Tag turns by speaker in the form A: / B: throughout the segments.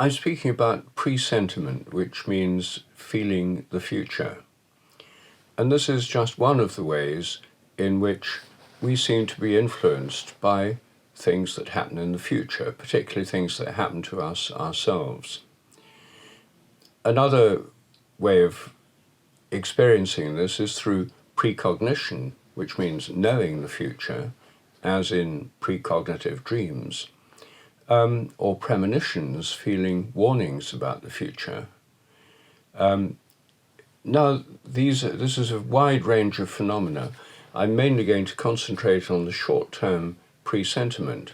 A: I'm speaking about presentiment, which means feeling the future. And this is just one of the ways in which we seem to be influenced by things that happen in the future, particularly things that happen to us ourselves. Another way of experiencing this is through precognition, which means knowing the future, as in precognitive dreams, or premonitions, feeling warnings about the future. Now, this is a wide range of phenomena. I'm mainly going to concentrate on the short-term presentiment,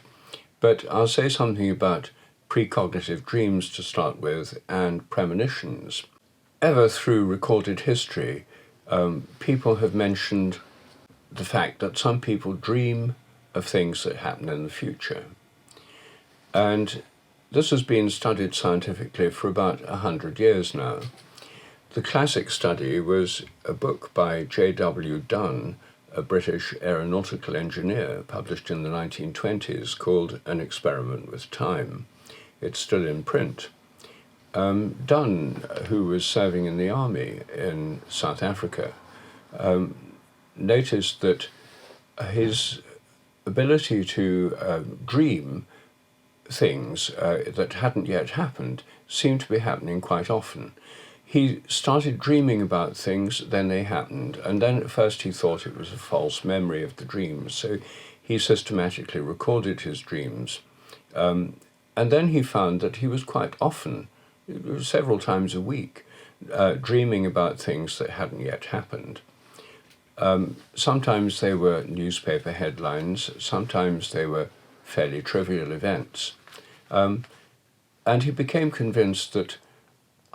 A: but I'll say something about precognitive dreams to start with and premonitions. Ever through recorded history, people have mentioned the fact that some people dream of things that happen in the future. And this has been studied scientifically for about 100 years now. The classic study was a book by J.W. Dunn, a British aeronautical engineer, published in the 1920s, called An Experiment with Time. It's still in print. Dunn, who was serving in the army in South Africa, noticed that his ability to dream things that hadn't yet happened seemed to be happening quite often. He started dreaming about things, then they happened, and then at first he thought it was a false memory of the dreams, so he systematically recorded his dreams. And then he found that he was quite often, several times a week, dreaming about things that hadn't yet happened. Sometimes they were newspaper headlines, sometimes they were fairly trivial events. And he became convinced that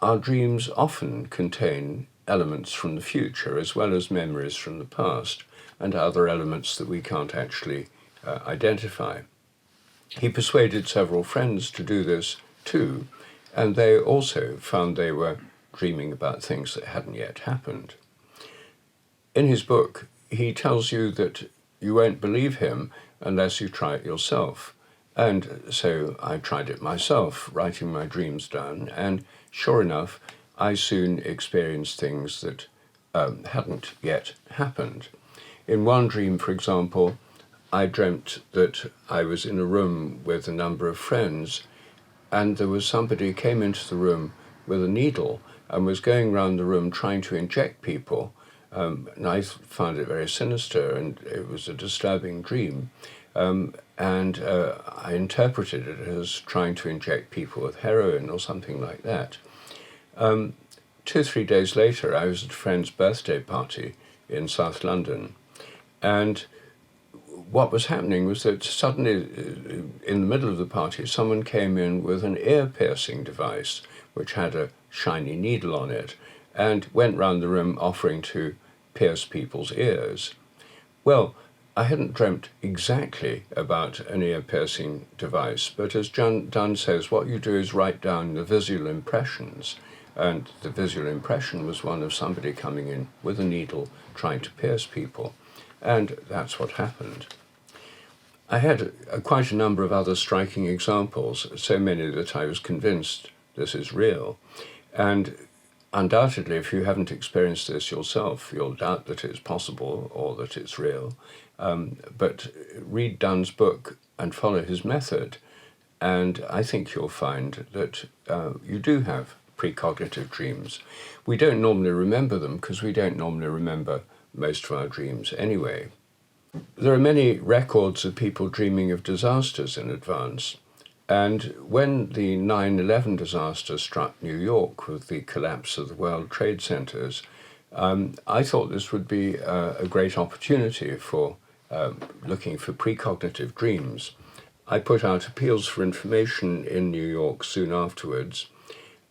A: our dreams often contain elements from the future as well as memories from the past and other elements that we can't actually identify. He persuaded several friends to do this too, and they also found they were dreaming about things that hadn't yet happened. In his book, he tells you that you won't believe him unless you try it yourself. And so I tried it myself, writing my dreams down, and sure enough, I soon experienced things that hadn't yet happened. In one dream, for example, I dreamt that I was in a room with a number of friends, and there was somebody who came into the room with a needle and was going around the room trying to inject people. And I found it very sinister, and it was a disturbing dream. And I interpreted it as trying to inject people with heroin or something like that. 2 or 3 days later, I was at a friend's birthday party in South London, and what was happening was that suddenly, in the middle of the party, someone came in with an ear-piercing device, which had a shiny needle on it, and went round the room offering to pierce people's ears. Well, I hadn't dreamt exactly about an ear-piercing device, but as Dunn says, what you do is write down the visual impressions, and the visual impression was one of somebody coming in with a needle trying to pierce people, and that's what happened. I had quite a number of other striking examples, so many that I was convinced this is real, and undoubtedly, if you haven't experienced this yourself, you'll doubt that it's possible or that it's real. But read Dunn's book and follow his method, and I think you'll find that you do have precognitive dreams. We don't normally remember them because we don't normally remember most of our dreams anyway. There are many records of people dreaming of disasters in advance. And when the 9/11 disaster struck New York with the collapse of the World Trade Centers, I thought this would be a great opportunity for looking for precognitive dreams. I put out appeals for information in New York soon afterwards,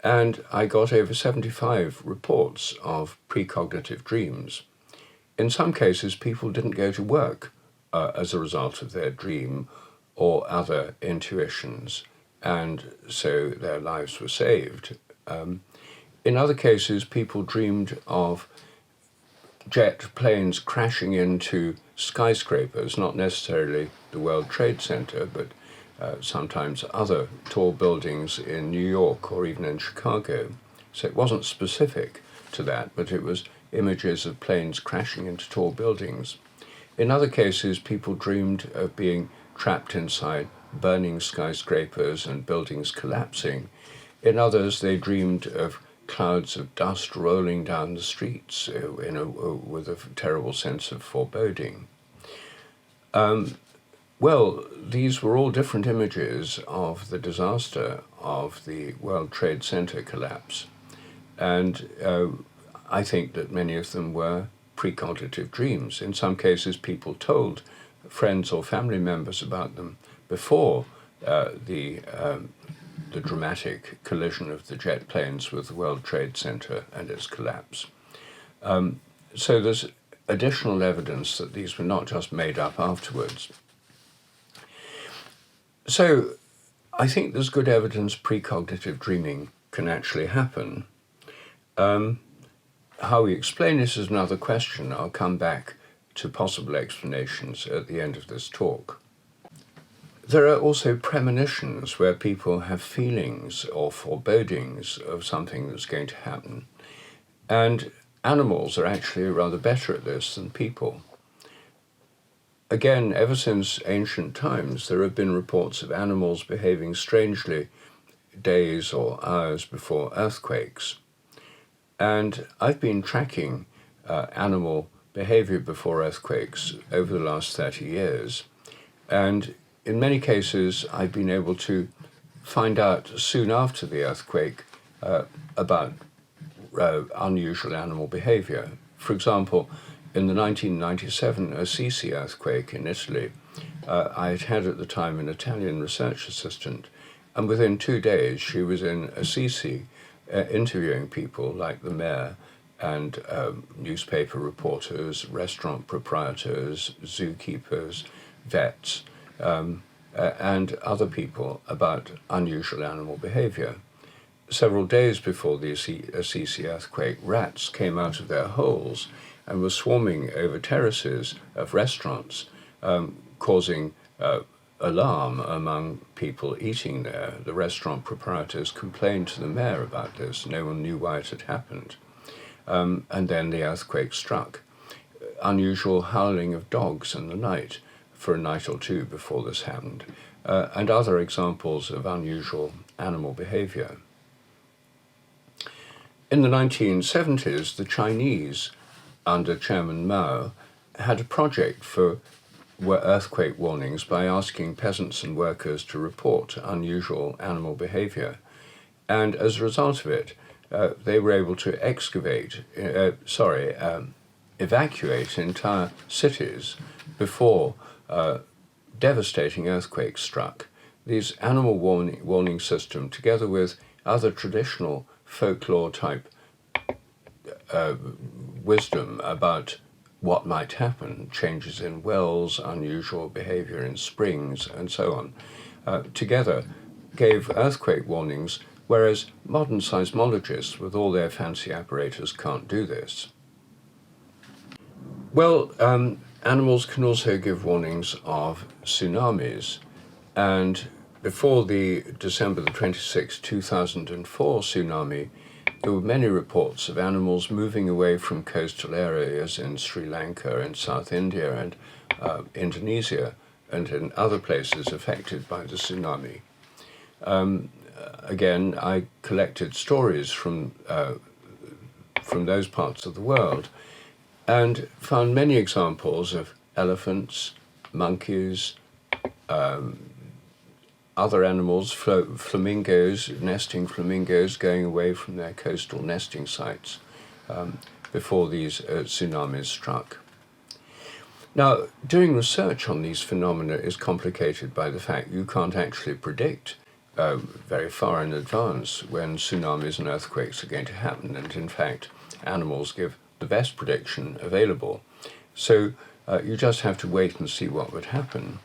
A: and I got over 75 reports of precognitive dreams. In some cases, people didn't go to work as a result of their dream or other intuitions, and so their lives were saved. In other cases, people dreamed of jet planes crashing into skyscrapers, not necessarily the World Trade Center, but sometimes other tall buildings in New York or even in Chicago. So it wasn't specific to that, but it was images of planes crashing into tall buildings. In other cases, people dreamed of being trapped inside burning skyscrapers and buildings collapsing. In others, they dreamed of clouds of dust rolling down the streets with a terrible sense of foreboding. Well, these were all different images of the disaster of the World Trade Center collapse. And I think that many of them were precognitive dreams. In some cases, people told friends or family members about them before the dramatic collision of the jet planes with the World Trade Center and its collapse. So there's additional evidence that these were not just made up afterwards. So I think there's good evidence precognitive dreaming can actually happen. How we explain this is another question. I'll come back to possible explanations at the end of this talk. There are also premonitions where people have feelings or forebodings of something that's going to happen. And animals are actually rather better at this than people. Again, ever since ancient times, there have been reports of animals behaving strangely days or hours before earthquakes. And I've been tracking animal behavior before earthquakes over the last 30 years. And in many cases, I've been able to find out soon after the earthquake about unusual animal behavior. For example, in the 1997 Assisi earthquake in Italy, I had at the time an Italian research assistant, and within 2 days she was in Assisi interviewing people like the mayor and newspaper reporters, restaurant proprietors, zookeepers, vets, and other people about unusual animal behavior. Several days before the Assisi earthquake, rats came out of their holes and were swarming over terraces of restaurants, causing alarm among people eating there. The restaurant proprietors complained to the mayor about this. No one knew why it had happened. And then the earthquake struck. Unusual howling of dogs in the night for a night or two before this happened, and other examples of unusual animal behavior. In the 1970s, the Chinese, under Chairman Mao, had a project for earthquake warnings by asking peasants and workers to report unusual animal behavior. And as a result of it, they were able to evacuate entire cities before devastating earthquakes struck. These animal warning system, together with other traditional folklore type wisdom about what might happen, changes in wells, unusual behavior in springs, and so on, together gave earthquake warnings, whereas modern seismologists, with all their fancy apparatus, can't do this. Well, animals can also give warnings of tsunamis, and before the December the 26th, 2004 tsunami, there were many reports of animals moving away from coastal areas in Sri Lanka and South India and Indonesia and in other places affected by the tsunami. Again, I collected stories from those parts of the world and found many examples of elephants, monkeys, other animals, flamingos, nesting flamingos going away from their coastal nesting sites before these tsunamis struck. Now, doing research on these phenomena is complicated by the fact you can't actually predict very far in advance when tsunamis and earthquakes are going to happen, and in fact, animals give the best prediction available. So you just have to wait and see what would happen.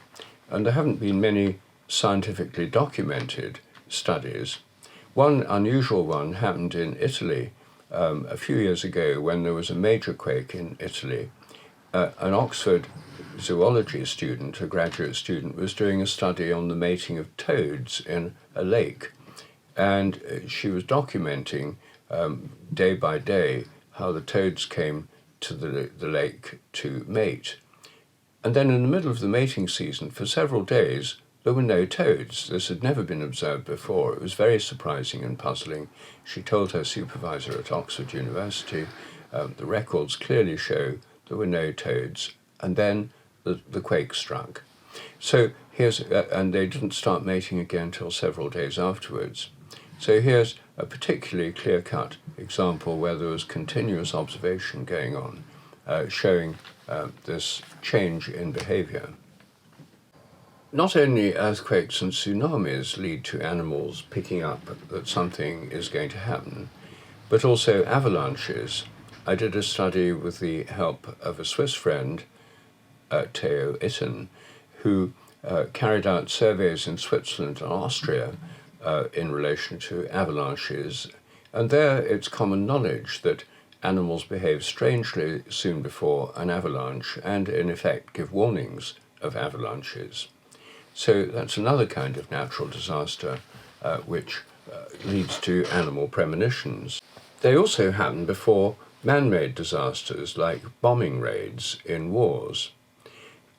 A: And there haven't been many scientifically documented studies. One unusual one happened in Italy a few years ago when there was a major quake in Italy. An Oxford zoology student, a graduate student, was doing a study on the mating of toads in a lake. And she was documenting day by day how the toads came to the lake to mate. And then in the middle of the mating season, for several days, there were no toads. This had never been observed before. It was very surprising and puzzling. She told her supervisor at Oxford University, the records clearly show there were no toads. And then the quake struck. So here's, and they didn't start mating again until several days afterwards. So here's a particularly clear-cut example where there was continuous observation going on, showing this change in behavior. Not only earthquakes and tsunamis lead to animals picking up that something is going to happen, but also avalanches. I did a study with the help of a Swiss friend, Theo Itten, who carried out surveys in Switzerland and Austria in relation to avalanches. And there it's common knowledge that animals behave strangely soon before an avalanche and in effect give warnings of avalanches. So that's another kind of natural disaster which leads to animal premonitions. They also happen before man-made disasters like bombing raids in wars.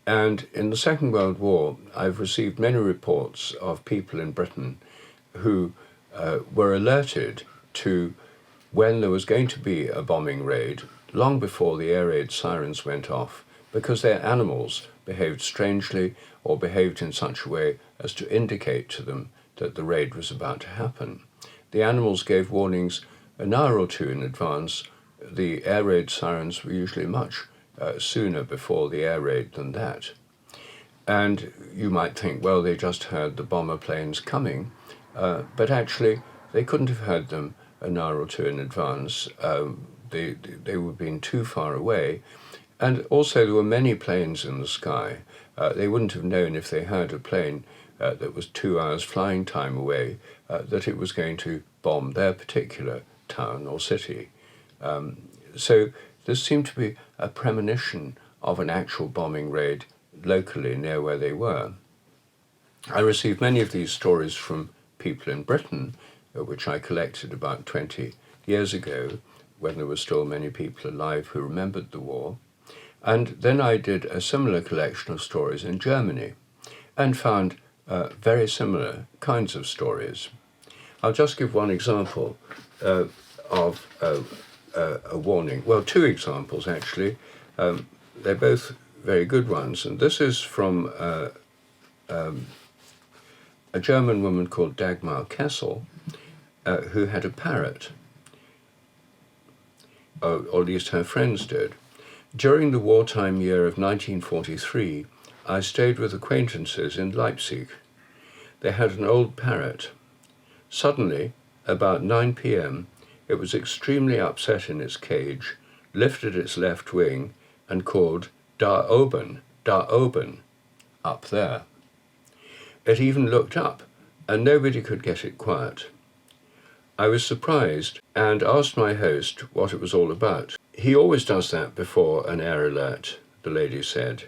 A: And in the Second World War, I've received many reports of people in Britain who were alerted to when there was going to be a bombing raid long before the air raid sirens went off, because their animals behaved strangely or behaved in such a way as to indicate to them that the raid was about to happen. The animals gave warnings an hour or two in advance. The air raid sirens were usually much sooner before the air raid than that. And you might think, well, they just heard the bomber planes coming, but actually they couldn't have heard them an hour or two in advance. They would have been too far away. And also there were many planes in the sky. They wouldn't have known if they heard a plane that was 2 hours flying time away that it was going to bomb their particular town or city. So this seemed to be a premonition of an actual bombing raid locally near where they were. I received many of these stories from people in Britain, which I collected about 20 years ago, when there were still many people alive who remembered the war. And then I did a similar collection of stories in Germany and found very similar kinds of stories. I'll just give one example of a warning. Well, two examples actually. They're both very good ones. And this is from a German woman called Dagmar Kessel, who had a parrot, or at least her friends did. During the wartime year of 1943, I stayed with acquaintances in Leipzig. They had an old parrot. Suddenly, about 9 p.m., it was extremely upset in its cage, lifted its left wing, and called da oben, up there. It even looked up, and nobody could get it quiet. I was surprised and asked my host what it was all about. He always does that before an air alert, the lady said.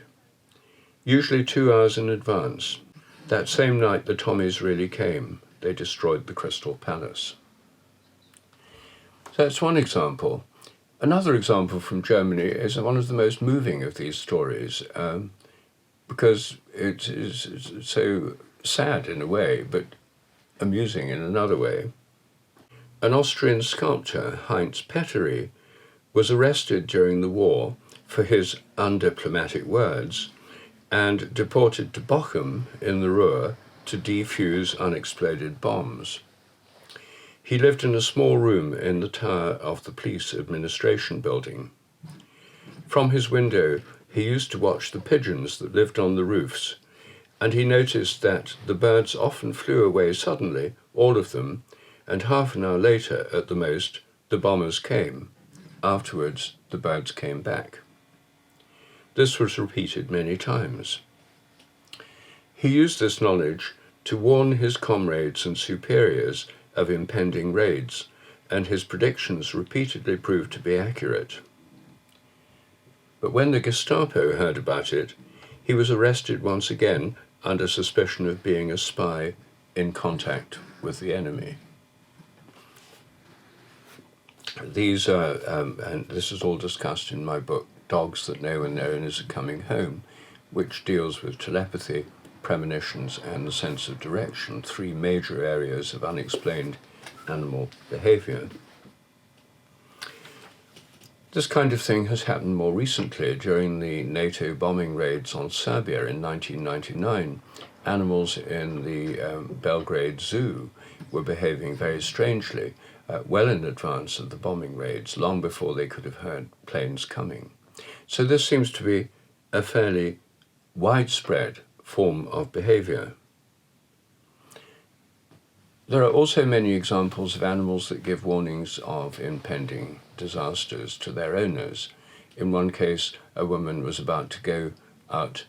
A: Usually 2 hours in advance. That same night the Tommies really came. They destroyed the Crystal Palace. So that's one example. Another example from Germany is one of the most moving of these stories, because it is so sad in a way, but amusing in another way. An Austrian sculptor, Heinz Pettery, was arrested during the war for his undiplomatic words and deported to Bochum in the Ruhr to defuse unexploded bombs. He lived in a small room in the tower of the police administration building. From his window, he used to watch the pigeons that lived on the roofs, and he noticed that the birds often flew away suddenly, all of them, and half an hour later, at the most, the bombers came. Afterwards, the birds came back. This was repeated many times. He used this knowledge to warn his comrades and superiors of impending raids, and his predictions repeatedly proved to be accurate. But when the Gestapo heard about it, He was arrested once again under suspicion of being a spy in contact with the enemy. These are, and this is all discussed in my book, Dogs That Know When Their Owners Are Coming Home, which deals with telepathy, premonitions, and the sense of direction, three major areas of unexplained animal behavior. This kind of thing has happened more recently. During the NATO bombing raids on Serbia in 1999, animals in the Belgrade Zoo were behaving very strangely, well in advance of the bombing raids, long before they could have heard planes coming. So this seems to be a fairly widespread form of behavior. There are also many examples of animals that give warnings of impending disasters to their owners. In one case, a woman was about to go out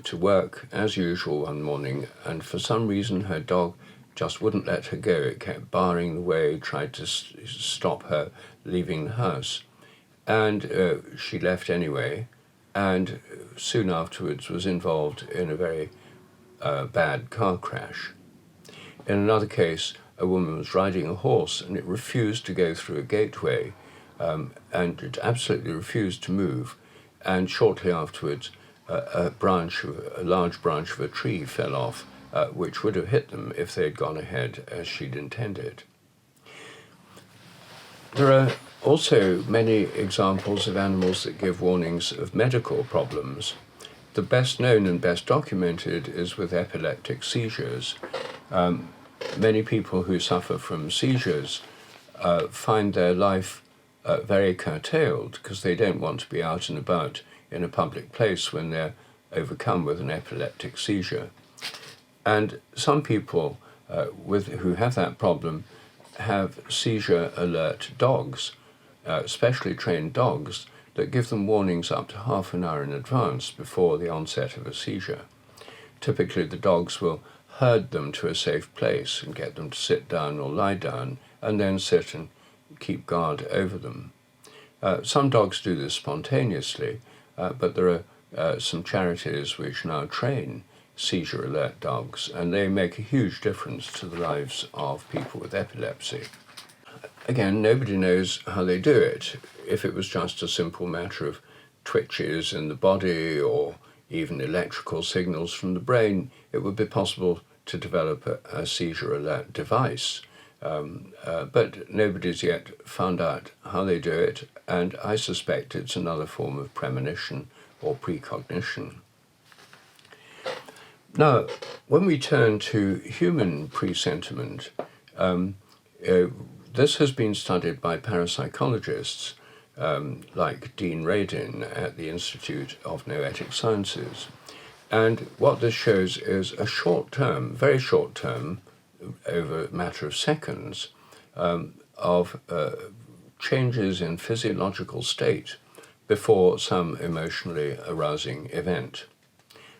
A: to work as usual one morning, and for some reason her dog just wouldn't let her go. It kept barring the way, tried to stop her leaving the house. And she left anyway, and soon afterwards was involved in a very bad car crash. In another case, a woman was riding a horse and it refused to go through a gateway, and it absolutely refused to move. And shortly afterwards, a large branch of a tree fell off, which would have hit them if they had gone ahead as she'd intended. There are also many examples of animals that give warnings of medical problems. The best known and best documented is with epileptic seizures. Many people who suffer from seizures find their life very curtailed because they don't want to be out and about in a public place when they're overcome with an epileptic seizure. And some people who have that problem have seizure alert dogs, specially trained dogs, that give them warnings up to half an hour in advance before the onset of a seizure. Typically, the dogs will herd them to a safe place and get them to sit down or lie down, and then sit and keep guard over them. Some dogs do this spontaneously, but there are some charities which now train seizure alert dogs, and they make a huge difference to the lives of people with epilepsy. Again, nobody knows how they do it. If it was just a simple matter of twitches in the body or even electrical signals from the brain, it would be possible to develop a seizure alert device. But nobody's yet found out how they do it, and I suspect it's another form of premonition or precognition. Now, when we turn to human presentiment, this has been studied by parapsychologists like Dean Radin at the Institute of Noetic Sciences. And what this shows is a short-term, very short-term, over a matter of seconds, of changes in physiological state before some emotionally arousing event.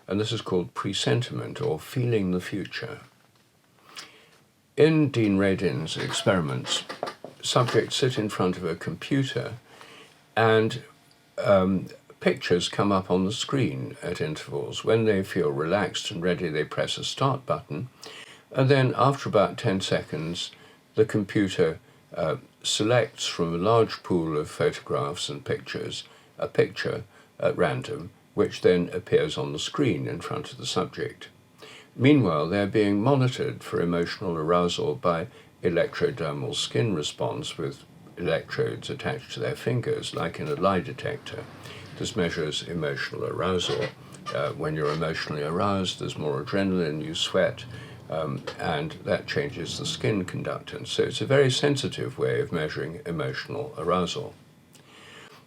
A: And this is called presentiment, or feeling the future. In Dean Radin's experiments, subjects sit in front of a computer and pictures come up on the screen at intervals. When they feel relaxed and ready, they press a start button, and then after about 10 seconds, the computer selects from a large pool of photographs and pictures a picture at random, which then appears on the screen in front of the subject. Meanwhile, they're being monitored for emotional arousal by electrodermal skin response with electrodes attached to their fingers, like in a lie detector. This measures emotional arousal. When you're emotionally aroused, there's more adrenaline, you sweat, and that changes the skin conductance. So it's a very sensitive way of measuring emotional arousal.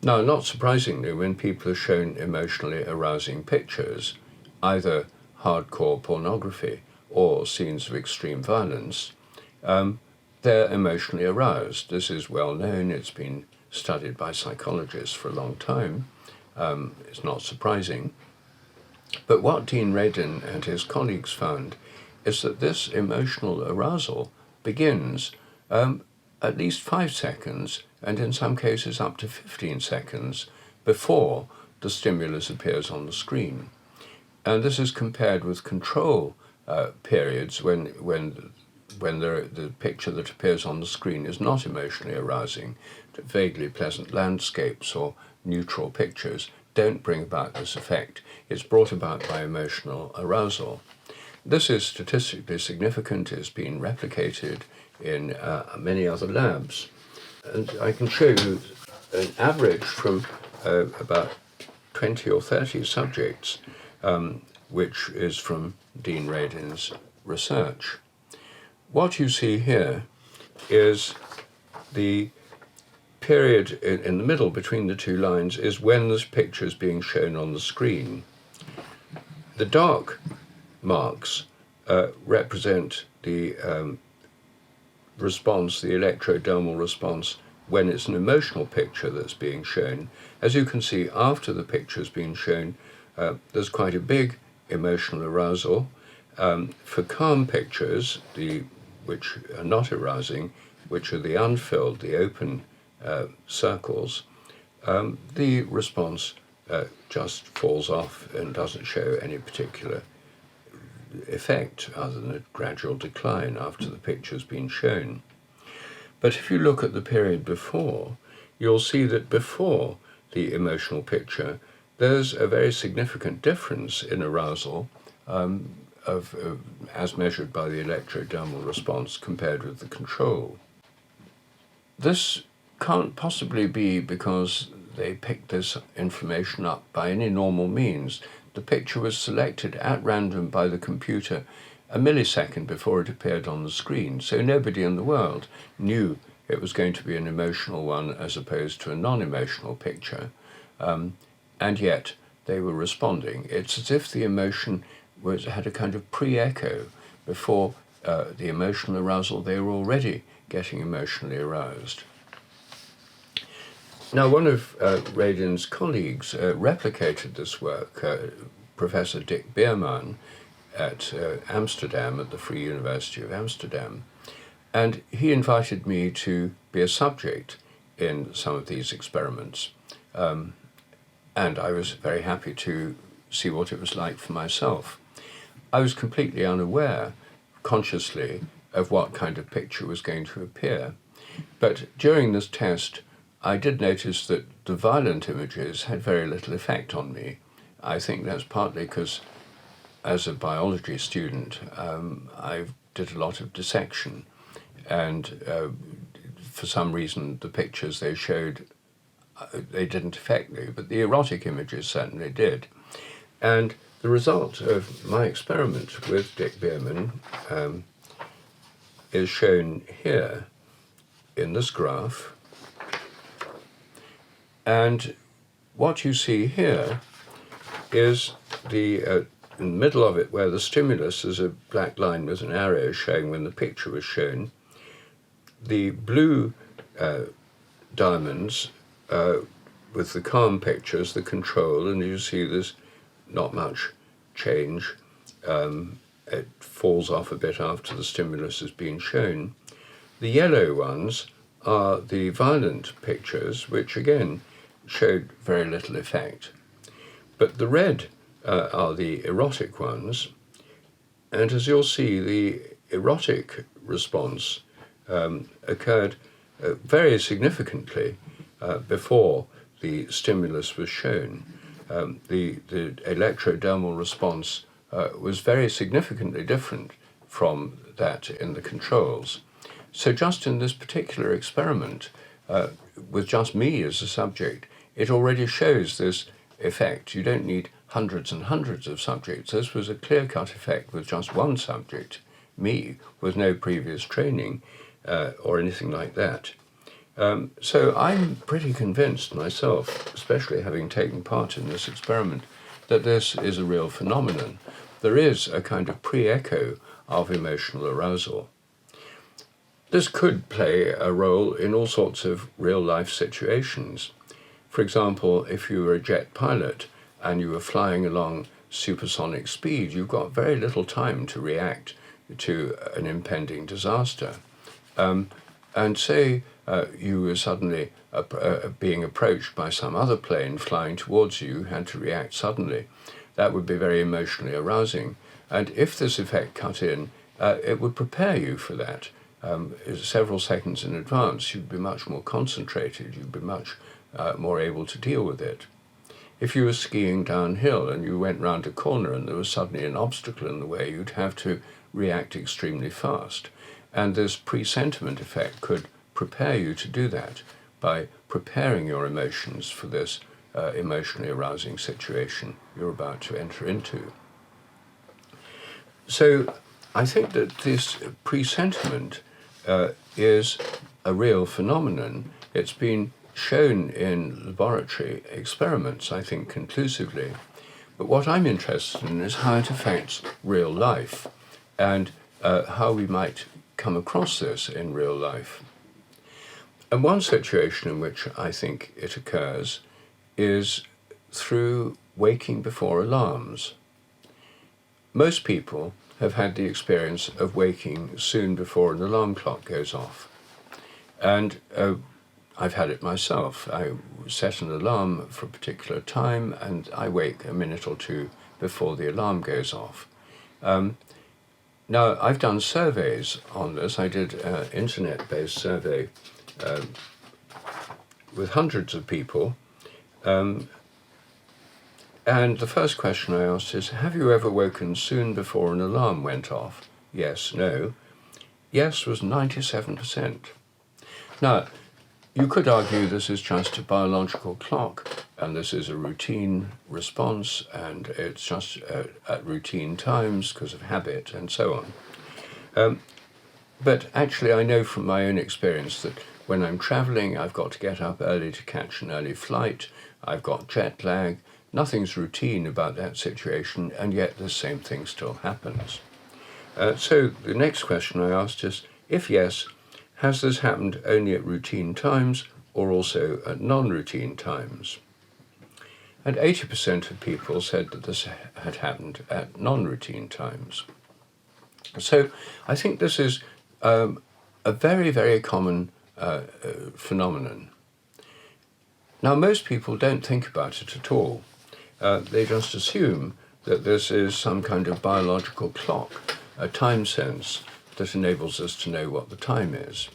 A: Now, not surprisingly, when people are shown emotionally arousing pictures, either hardcore pornography or scenes of extreme violence, they're emotionally aroused. This is well known. It's been studied by psychologists for a long time. It's not surprising. But what Dean Radin and his colleagues found is that this emotional arousal begins at least 5 seconds, and in some cases up to 15 seconds, before the stimulus appears on the screen. And this is compared with control periods when the picture that appears on the screen is not emotionally arousing. Vaguely pleasant landscapes or neutral pictures don't bring about this effect. It's brought about by emotional arousal. This is statistically significant. It's been replicated in many other labs. And I can show you an average from about 20 or 30 subjects, which is from Dean Radin's research. What you see here is the period in the middle between the two lines is when this picture is being shown on the screen. The dark marks represent the response, the electrodermal response, when it's an emotional picture that's being shown. As you can see, after the picture has been shown, there's quite a big emotional arousal. For calm pictures, which are not arousing, which are the unfilled, the open circles, the response just falls off and doesn't show any particular effect other than a gradual decline after the picture's been shown. But if you look at the period before, you'll see that before the emotional picture, there's a very significant difference in arousal as measured by the electrodermal response compared with the control. This can't possibly be because they picked this information up by any normal means. The picture was selected at random by the computer a millisecond before it appeared on the screen, so nobody in the world knew it was going to be an emotional one as opposed to a non-emotional picture, and yet they were responding. It's as if the emotion had a kind of pre-echo before the emotional arousal. They were already getting emotionally aroused. Now, one of Radin's colleagues replicated this work, Professor Dick Bierman at Amsterdam, at the Free University of Amsterdam, and he invited me to be a subject in some of these experiments. And I was very happy to see what it was like for myself. I was completely unaware, consciously, of what kind of picture was going to appear. But during this test, I did notice that the violent images had very little effect on me. I think that's partly because, as a biology student, I did a lot of dissection, and for some reason the pictures they showed, they didn't affect me, but the erotic images certainly did. And the result of my experiment with Dick Bierman is shown here in this graph. And what you see here is in the middle of it, where the stimulus is a black line with an arrow showing when the picture was shown. The blue diamonds with the calm pictures, the control, and you see there's not much change. It falls off a bit after the stimulus has been shown. The yellow ones are the violent pictures, which again showed very little effect. But the red are the erotic ones, and as you'll see, the erotic response occurred very significantly before the stimulus was shown. The electrodermal response was very significantly different from that in the controls. So just in this particular experiment, with just me as a subject, it already shows this effect. You don't need hundreds and hundreds of subjects. This was a clear-cut effect with just one subject, me, with no previous training or anything like that. So I'm pretty convinced myself, especially having taken part in this experiment, that this is a real phenomenon. There is a kind of pre-echo of emotional arousal. This could play a role in all sorts of real-life situations. For example, if you were a jet pilot and you were flying along supersonic speed, you've got very little time to react to an impending disaster. And say you were suddenly being approached by some other plane flying towards you, you had to react suddenly. that would be very emotionally arousing. And if this effect cut in, it would prepare you for that. Several seconds in advance, you'd be much more concentrated, you'd be much more able to deal with it. If you were skiing downhill and you went round a corner and there was suddenly an obstacle in the way, you'd have to react extremely fast. And this presentiment effect could prepare you to do that by preparing your emotions for this emotionally arousing situation you're about to enter into. So I think that this presentiment is a real phenomenon. It's been shown in laboratory experiments, I think, conclusively. But what I'm interested in is how it affects real life and how we might come across this in real life. And one situation in which I think it occurs is through waking before alarms. Most people have had the experience of waking soon before an alarm clock goes off. And I've had it myself. I set an alarm for a particular time and I wake a minute or two before the alarm goes off. Now, I've done surveys on this. I did an internet-based survey with hundreds of people. And the first question I asked is, have you ever woken soon before an alarm went off? Yes, no. Yes was 97%. Now, you could argue this is just a biological clock, and this is a routine response, and it's just at routine times because of habit and so on. But actually, I know from my own experience that when I'm traveling, I've got to get up early to catch an early flight. I've got jet lag. Nothing's routine about that situation, and yet the same thing still happens. So the next question I asked is, if yes, has this happened only at routine times or also at non-routine times? And 80% of people said that this had happened at non-routine times. So I think this is a very, very common phenomenon. Now, most people don't think about it at all. They just assume that this is some kind of biological clock, a time sense that enables us to know what the time is.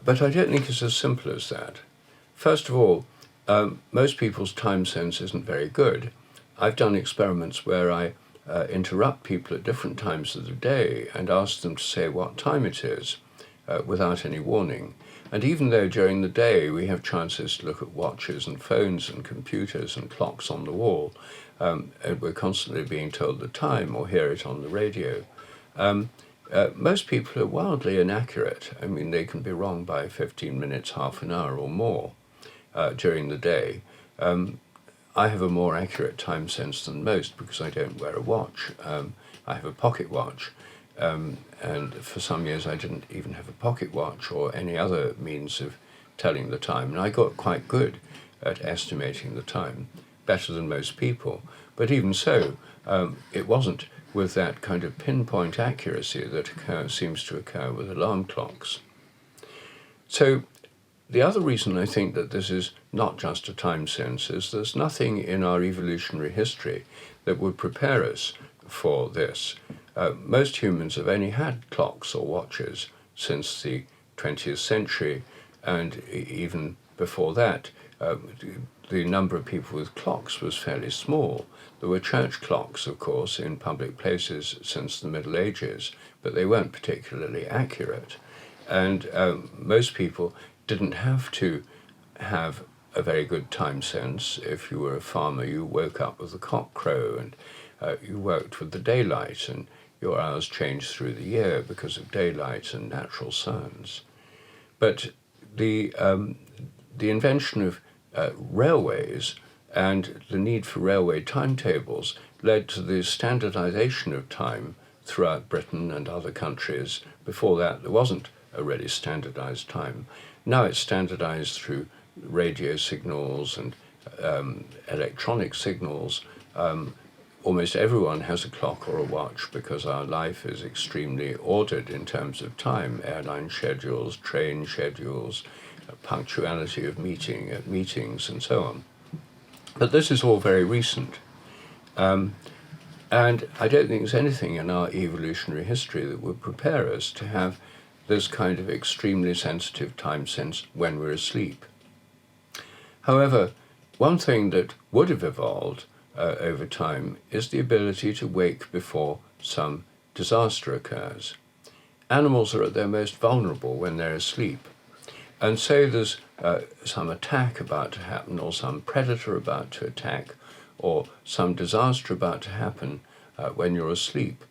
A: But I don't think it's as simple as that. First of all, most people's time sense isn't very good. I've done experiments where I interrupt people at different times of the day and ask them to say what time it is without any warning. And even though during the day we have chances to look at watches and phones and computers and clocks on the wall, and we're constantly being told the time or hear it on the radio, most people are wildly inaccurate. I mean, they can be wrong by 15 minutes, half an hour or more during the day. I have a more accurate time sense than most because I don't wear a watch. I have a pocket watch. And for some years I didn't even have a pocket watch or any other means of telling the time. And I got quite good at estimating the time, better than most people. But even so, it wasn't with that kind of pinpoint accuracy that seems to occur with alarm clocks. So the other reason I think that this is not just a time sense is there's nothing in our evolutionary history that would prepare us for this. Most humans have only had clocks or watches since the 20th century, and even before that, the number of people with clocks was fairly small. There were church clocks, of course, in public places since the Middle Ages, but they weren't particularly accurate. And most people didn't have to have a very good time sense. If you were a farmer, you woke up with the cock crow, and you worked with the daylight, and your hours changed through the year because of daylight and natural sounds. But the invention of railways and the need for railway timetables led to the standardization of time throughout Britain and other countries. Before that, there wasn't a really standardized time. Now it's standardized through radio signals and electronic signals. Almost everyone has a clock or a watch because our life is extremely ordered in terms of time, airline schedules, train schedules, punctuality of meetings and so on. But this is all very recent. And I don't think there's anything in our evolutionary history that would prepare us to have this kind of extremely sensitive time sense when we're asleep. However, one thing that would have evolved over time is the ability to wake before some disaster occurs. Animals are at their most vulnerable when they're asleep. And say there's some attack about to happen, or some predator about to attack, or some disaster about to happen when you're asleep.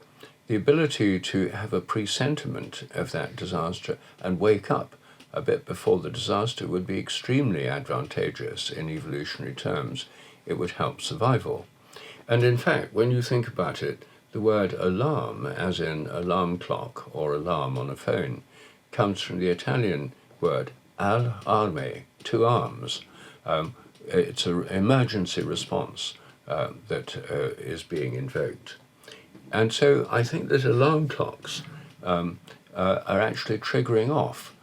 A: The ability to have a presentiment of that disaster and wake up a bit before the disaster would be extremely advantageous in evolutionary terms. It would help survival. And in fact, when you think about it, the word alarm, as in alarm clock or alarm on a phone, comes from the Italian word allarme, to arms. It's an emergency response that is being invoked. And so I think that alarm clocks are actually triggering off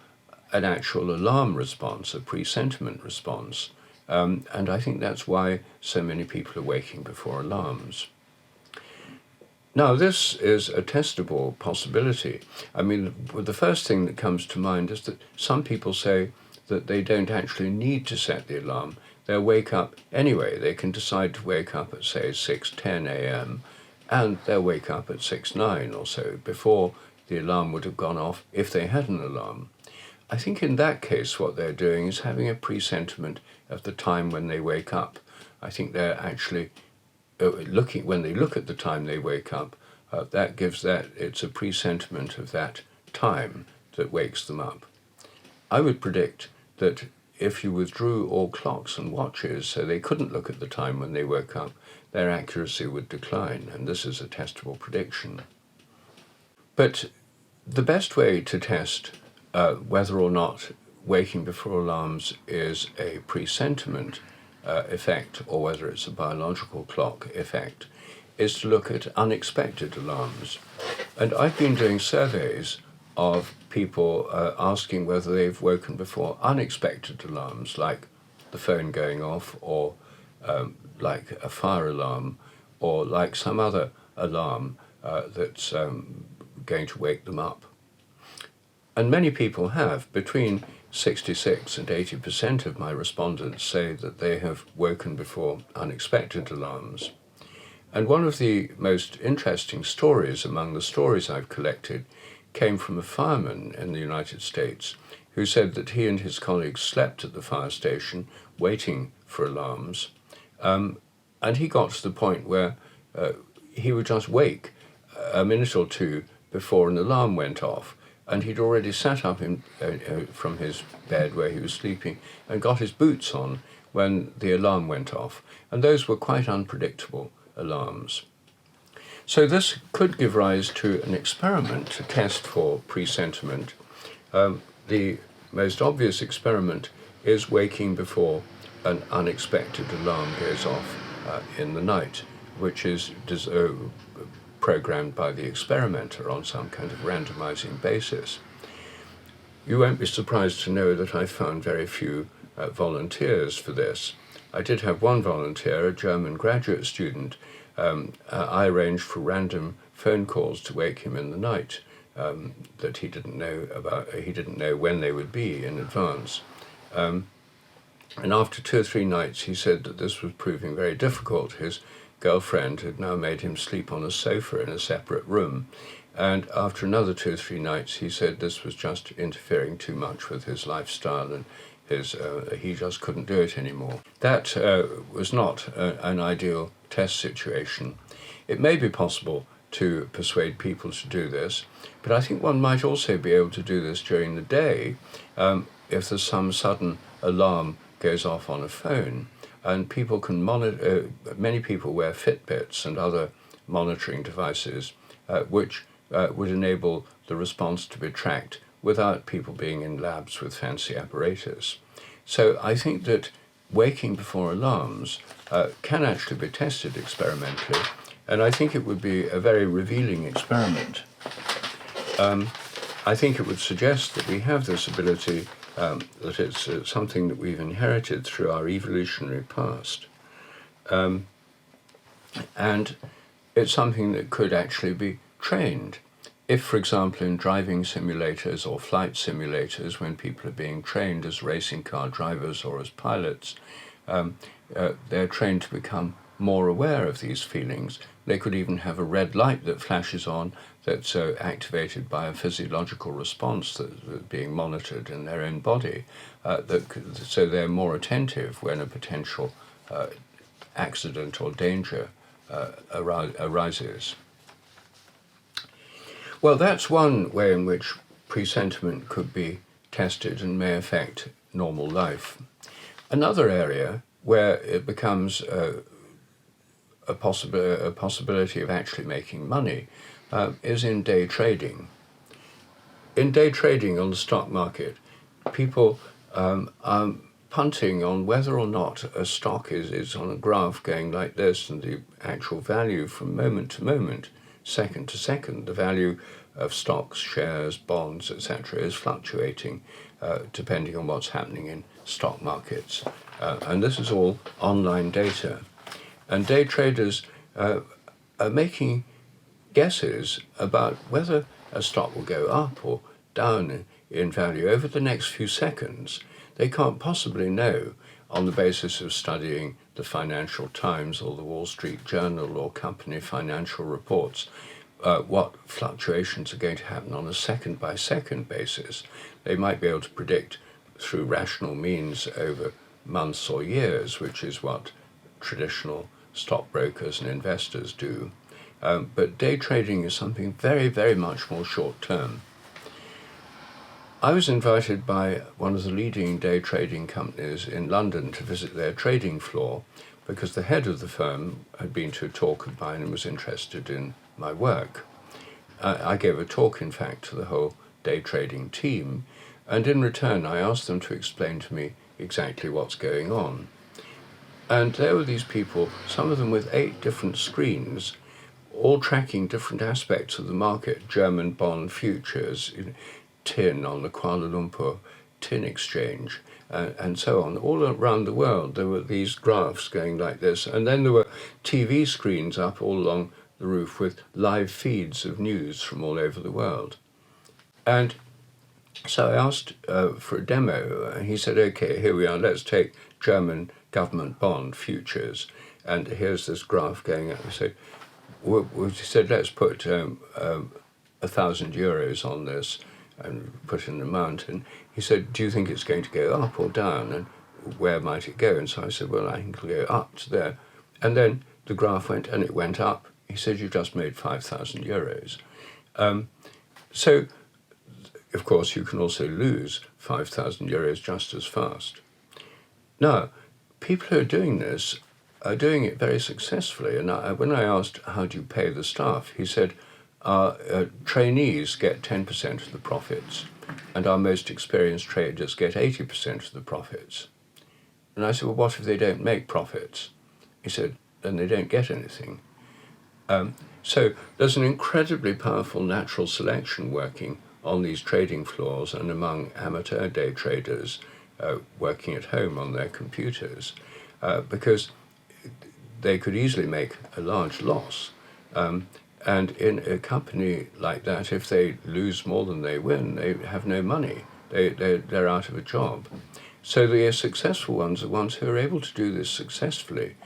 A: an actual alarm response, a presentiment response. And I think that's why so many people are waking before alarms. Now, this is a testable possibility. I mean, the first thing that comes to mind is that some people say that they don't actually need to set the alarm. They'll wake up anyway. They can decide to wake up at, say, 6:10 a.m., and they'll wake up at 6:09 or so before the alarm would have gone off if they had an alarm. I think in that case what they're doing is having a presentiment of the time when they wake up. I think they're actually when they look at the time they wake up, it's a presentiment of that time that wakes them up. I would predict that if you withdrew all clocks and watches so they couldn't look at the time when they woke up, their accuracy would decline, and this is a testable prediction. But the best way to test whether or not waking before alarms is a presentiment effect or whether it's a biological clock effect is to look at unexpected alarms. And I've been doing surveys of people asking whether they've woken before unexpected alarms, like the phone going off, or like a fire alarm, or like some other alarm that's going to wake them up. And many people have. Between 66 and 80% of my respondents say that they have woken before unexpected alarms. And one of the most interesting stories among the stories I've collected came from a fireman in the United States who said that he and his colleagues slept at the fire station waiting for alarms. And he got to the point where he would just wake a minute or two before an alarm went off. And he'd already sat up from his bed where he was sleeping and got his boots on when the alarm went off. And those were quite unpredictable alarms. So this could give rise to an experiment to test for presentiment. The most obvious experiment is waking before an unexpected alarm goes off in the night, which is programmed by the experimenter on some kind of randomizing basis. You won't be surprised to know that I found very few volunteers for this. I did have one volunteer, a German graduate student. I arranged for random phone calls to wake him in the night that he didn't know about. He didn't know when they would be in advance. And after 2 or 3 nights, he said that this was proving very difficult. His girlfriend had now made him sleep on a sofa in a separate room. And after another 2 or 3 nights, he said this was just interfering too much with his lifestyle, and he just couldn't do it anymore. That was not an ideal test situation. It may be possible to persuade people to do this, but I think one might also be able to do this during the day if there's some sudden alarm goes off on a phone. And people can monitor, many people wear Fitbits and other monitoring devices which would enable the response to be tracked without people being in labs with fancy apparatus. So I think that waking before alarms can actually be tested experimentally, and I think it would be a very revealing experiment. I think it would suggest that we have this ability, that it's something that we've inherited through our evolutionary past. And it's something that could actually be trained. If, for example, in driving simulators or flight simulators, when people are being trained as racing car drivers or as pilots, they're trained to become more aware of these feelings. They could even have a red light that flashes on that's activated by a physiological response that's being monitored in their own body, so they're more attentive when a potential accident or danger arises. Well, that's one way in which presentiment could be tested and may affect normal life. Another area where it becomes a possibility of actually making money is in day trading. In day trading on the stock market, people are punting on whether or not a stock is on a graph going like this, and the actual value from moment to moment, second to second, the value of stocks, shares, bonds, etc. is fluctuating depending on what's happening in stock markets. And this is all online data. And day traders are making guesses about whether a stock will go up or down in value over the next few seconds. They can't possibly know on the basis of studying the Financial Times or the Wall Street Journal or company financial reports what fluctuations are going to happen on a second-by-second basis. They might be able to predict through rational means over months or years, which is what traditional stockbrokers and investors do. But day trading is something very, very much more short-term. I was invited by one of the leading day trading companies in London to visit their trading floor because the head of the firm had been to a talk of mine and was interested in my work. I gave a talk, in fact, to the whole day trading team, and in return I asked them to explain to me exactly what's going on. And there were these people, some of them with 8 different screens, all tracking different aspects of the market: German bond futures, tin on the Kuala Lumpur tin exchange, and so on. All around the world there were these graphs going like this, and then there were TV screens up all along the roof with live feeds of news from all over the world. And so I asked for a demo, and he said, okay, here we are, let's take German government bond futures, and here's this graph going up. So we said, let's put 1,000 euros on this and put in an amount. And he said, do you think it's going to go up or down, and where might it go? And so I said, well, I think it'll go up to there. And then the graph went, and it went up. He said, you've just made 5,000 euros. So, of course, you can also lose 5,000 euros just as fast. Now, people who are doing this are doing it very successfully. And when I asked, how do you pay the staff? He said, our trainees get 10% of the profits, and our most experienced traders get 80% of the profits. And I said, well, what if they don't make profits? He said, then they don't get anything. So there's an incredibly powerful natural selection working on these trading floors and among amateur day traders working at home on their computers, because they could easily make a large loss. And in a company like that, if they lose more than they win, they have no money. They're out of a job. So the successful ones are ones who are able to do this successfully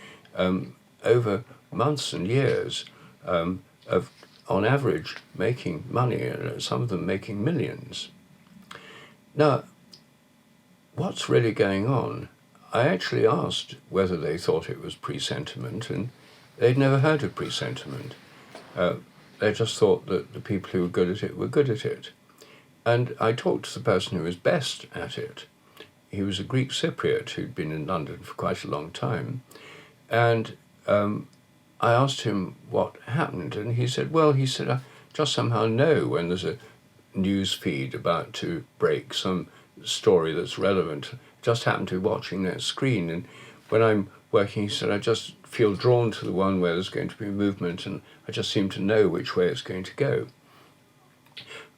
A: over months and years, of, on average, making money, some of them making millions. Now, what's really going on? I actually asked whether they thought it was presentiment, and they'd never heard of presentiment. They just thought that the people who were good at it were good at it. And I talked to the person who was best at it. He was a Greek Cypriot who'd been in London for quite a long time. And I asked him what happened, and he said, I just somehow know when there's a news feed about to break some story that's relevant. Just happened to be watching that screen, and when I'm working, he said, I just feel drawn to the one where there's going to be movement, and I just seem to know which way it's going to go.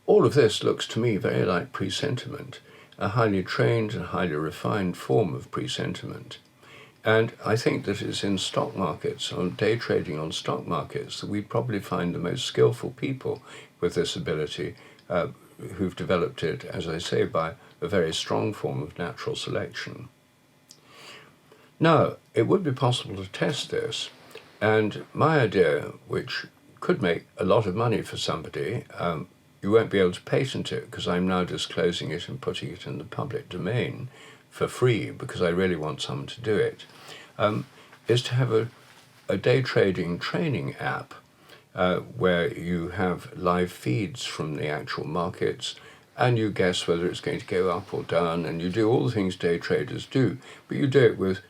A: All of this looks to me very like presentiment, a highly trained and highly refined form of presentiment. And I think that it's in stock markets, on day trading on stock markets, that we probably find the most skillful people with this ability who've developed it, as I say, by a very strong form of natural selection. Now, it would be possible to test this, and my idea, which could make a lot of money for somebody, you won't be able to patent it because I'm now disclosing it and putting it in the public domain for free because I really want someone to do it, is to have a day trading training app where you have live feeds from the actual markets and you guess whether it's going to go up or down, and you do all the things day traders do, but you do it with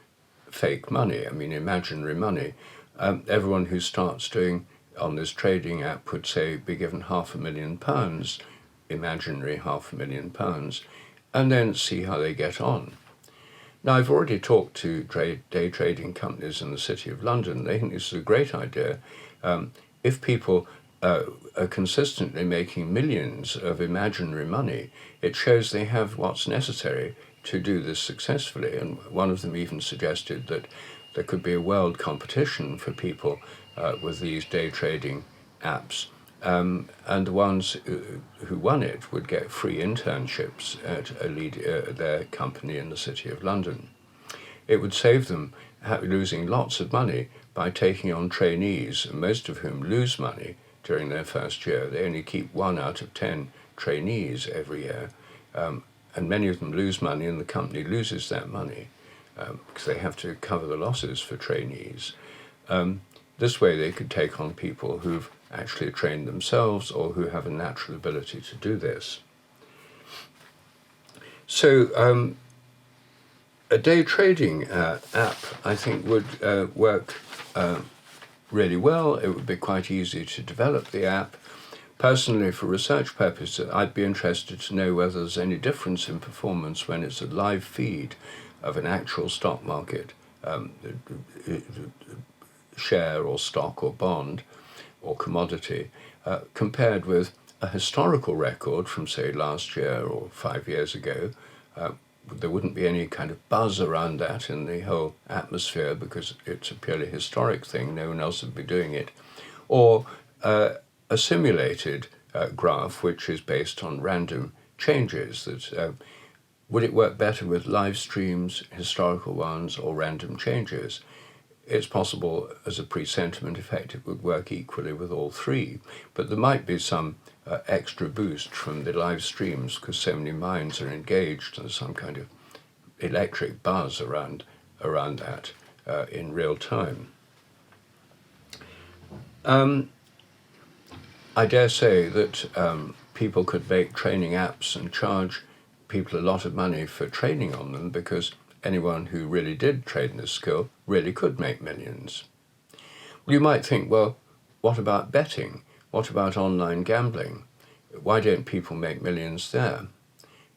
A: fake money, I mean imaginary money. Everyone who starts doing on this trading app would say be given £500,000, imaginary £500,000, and then see how they get on. Now, I've already talked to day trading companies in the City of London. They think this is a great idea. If people are consistently making millions of imaginary money, it shows they have what's necessary to do this successfully. And one of them even suggested that there could be a world competition for people with these day trading apps. And the ones who won it would get free internships at their company in the City of London. It would save them losing lots of money by taking on trainees, most of whom lose money during their first year. They only keep 1 out of 10 trainees every year, and many of them lose money, and the company loses that money because they have to cover the losses for trainees. This way they could take on people who've actually trained themselves or who have a natural ability to do this. So a day trading app, I think, would work really well. It would be quite easy to develop the app. Personally, for research purposes, I'd be interested to know whether there's any difference in performance when it's a live feed of an actual stock market share or stock or bond or commodity compared with a historical record from, say, last year or 5 years ago. There wouldn't be any kind of buzz around that in the whole atmosphere because it's a purely historic thing. No one else would be doing it. Or a simulated graph which is based on random changes. That would it work better with live streams, historical ones, or random changes? It's possible as a presentiment effect it would work equally with all three, but there might be some extra boost from the live streams because so many minds are engaged. There's some kind of electric buzz around that in real time. I dare say that people could make training apps and charge people a lot of money for training on them because anyone who really did trade in this skill really could make millions. Well, you might think, well, what about betting? What about online gambling? Why don't people make millions there?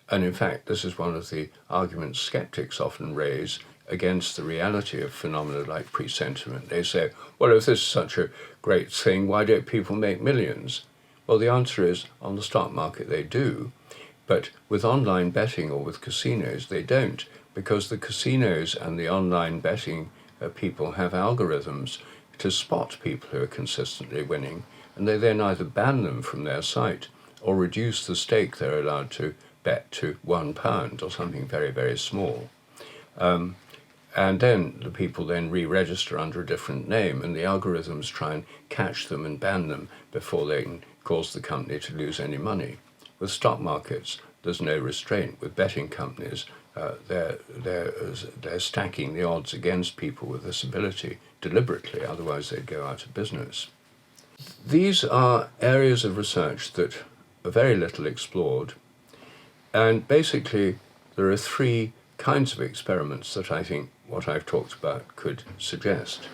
A: And in fact, this is one of the arguments skeptics often raise against the reality of phenomena like presentiment. They say, well, if this is such a great thing, why don't people make millions? Well, the answer is, on the stock market they do, but with online betting or with casinos they don't, because the casinos and the online betting people have algorithms to spot people who are consistently winning, and they then either ban them from their site or reduce the stake they're allowed to bet to £1 or something very, very small. And then the people then re-register under a different name, and the algorithms try and catch them and ban them before they can cause the company to lose any money. With stock markets, there's no restraint. With betting companies, they're stacking the odds against people with this ability deliberately, otherwise they'd go out of business. These are areas of research that are very little explored, and basically there are three kinds of experiments that I think what I've talked about could suggest.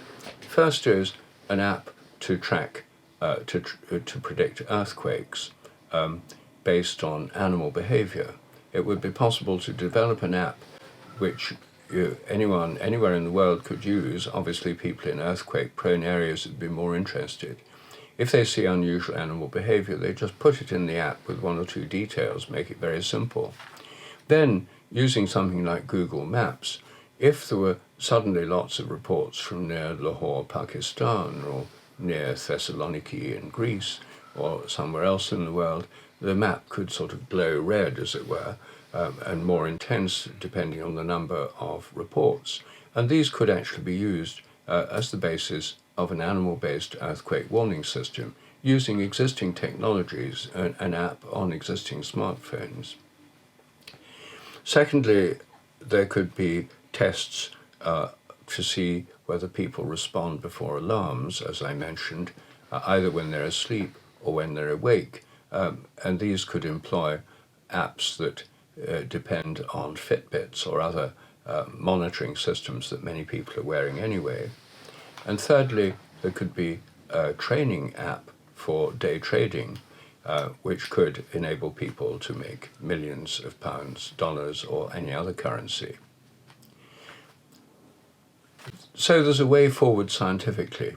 A: First is an app to track, to predict earthquakes based on animal behavior. It would be possible to develop an app which anyone anywhere in the world could use. Obviously people in earthquake-prone areas would be more interested. If they see unusual animal behavior, they just put it in the app with 1 or 2 details, make it very simple. Then, using something like Google Maps, if there were suddenly lots of reports from near Lahore, Pakistan, or near Thessaloniki in Greece, or somewhere else in the world, the map could sort of glow red, as it were, and more intense depending on the number of reports. And these could actually be used as the basis of an animal-based earthquake warning system using existing technologies, an app on existing smartphones. Secondly, there could be tests to see whether people respond before alarms, as I mentioned, either when they're asleep or when they're awake. And these could employ apps that depend on Fitbits or other monitoring systems that many people are wearing anyway. And thirdly, there could be a training app for day trading, which could enable people to make millions of pounds, dollars, or any other currency. So there's a way forward scientifically.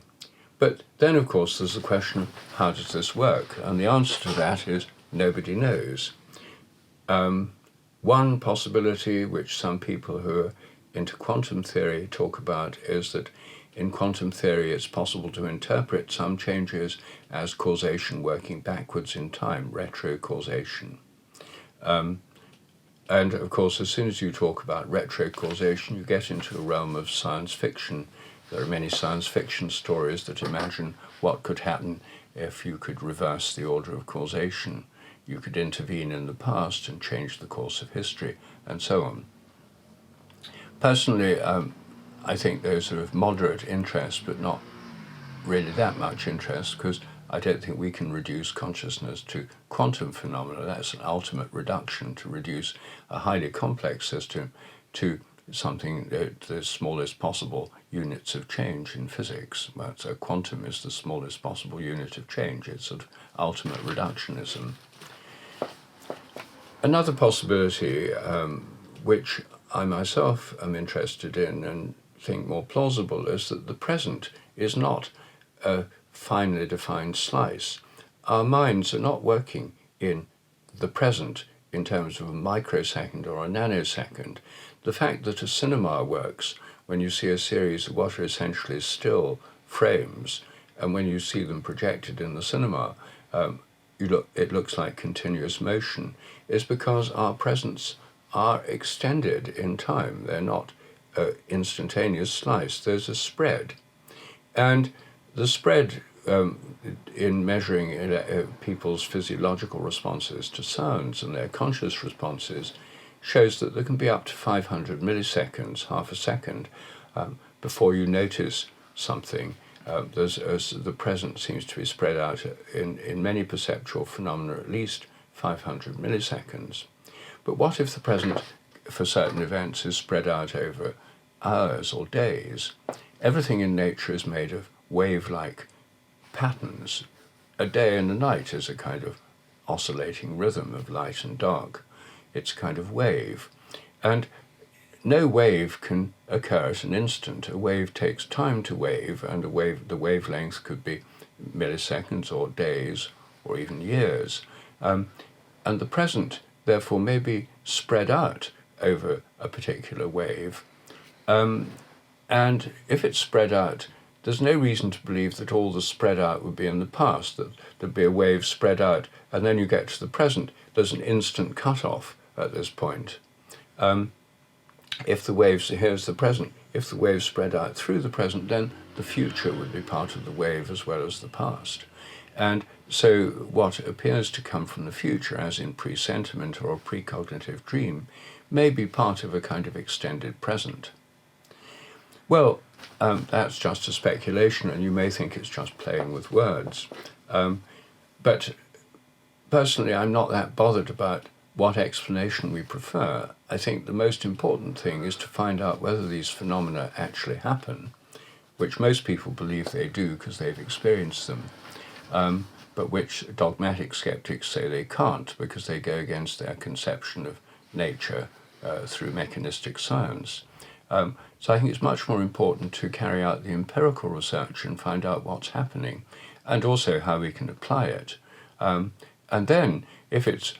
A: But then, of course, there's the question, how does this work? And the answer to that is nobody knows. One possibility, which some people who are into quantum theory talk about, is that in quantum theory it's possible to interpret some changes as causation working backwards in time, retrocausation. And of course, as soon as you talk about retrocausation, you get into a realm of science fiction. There are many science fiction stories that imagine what could happen if you could reverse the order of causation. You could intervene in the past and change the course of history, and so on. Personally, I think those are of moderate interest, but not really that much interest, because I don't think we can reduce consciousness to quantum phenomena. That's an ultimate reduction, to reduce a highly complex system to something the smallest possible units of change in physics. So quantum is the smallest possible unit of change. It's sort of ultimate reductionism. Another possibility, which I myself am interested in and think more plausible, is that the present is not a finely defined slice. Our minds are not working in the present in terms of a microsecond or a nanosecond. The fact that a cinema works when you see a series of what are essentially still frames, and when you see them projected in the cinema, it looks like continuous motion, is because our presents are extended in time. They're not instantaneous slice. There's a spread. And the spread in measuring people's physiological responses to sounds and their conscious responses shows that there can be up to 500 milliseconds, half a second, before you notice something. The present seems to be spread out in many perceptual phenomena, at least 500 milliseconds. But what if the present, for certain events, is spread out over hours or days? Everything in nature is made of wave-like patterns. A day and a night is a kind of oscillating rhythm of light and dark. It's a kind of wave. And no wave can occur at an instant. A wave takes time to wave, and the wavelength could be milliseconds or days or even years. And the present, therefore, may be spread out over a particular wave. And if it's spread out, there's no reason to believe that all the spread out would be in the past, that there'd be a wave spread out, and then you get to the present. There's an instant cut-off at this point. If the waves, here's the present, if the waves spread out through the present, then the future would be part of the wave as well as the past. And so what appears to come from the future, as in presentiment or a precognitive dream, may be part of a kind of extended present. Well, that's just a speculation, and you may think it's just playing with words. But personally, I'm not that bothered about what explanation we prefer. I think the most important thing is to find out whether these phenomena actually happen, which most people believe they do because they've experienced them, but which dogmatic skeptics say they can't because they go against their conception of nature through mechanistic science. So I think it's much more important to carry out the empirical research and find out what's happening, and also how we can apply it. And then, if it's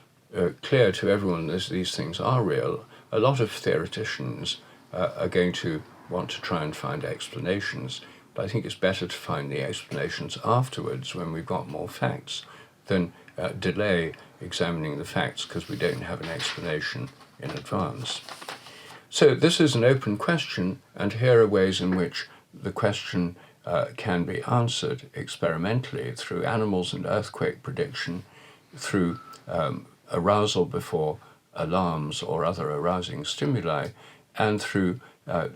A: clear to everyone that these things are real, a lot of theoreticians are going to want to try and find explanations, but I think it's better to find the explanations afterwards when we've got more facts than delay examining the facts because we don't have an explanation in advance. So this is an open question, and here are ways in which the question can be answered experimentally through animals and earthquake prediction, through arousal before alarms or other arousing stimuli, and through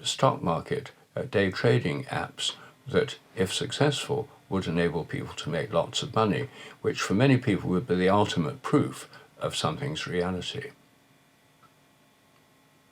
A: stock market day trading apps that, if successful, would enable people to make lots of money, which for many people would be the ultimate proof of something's reality.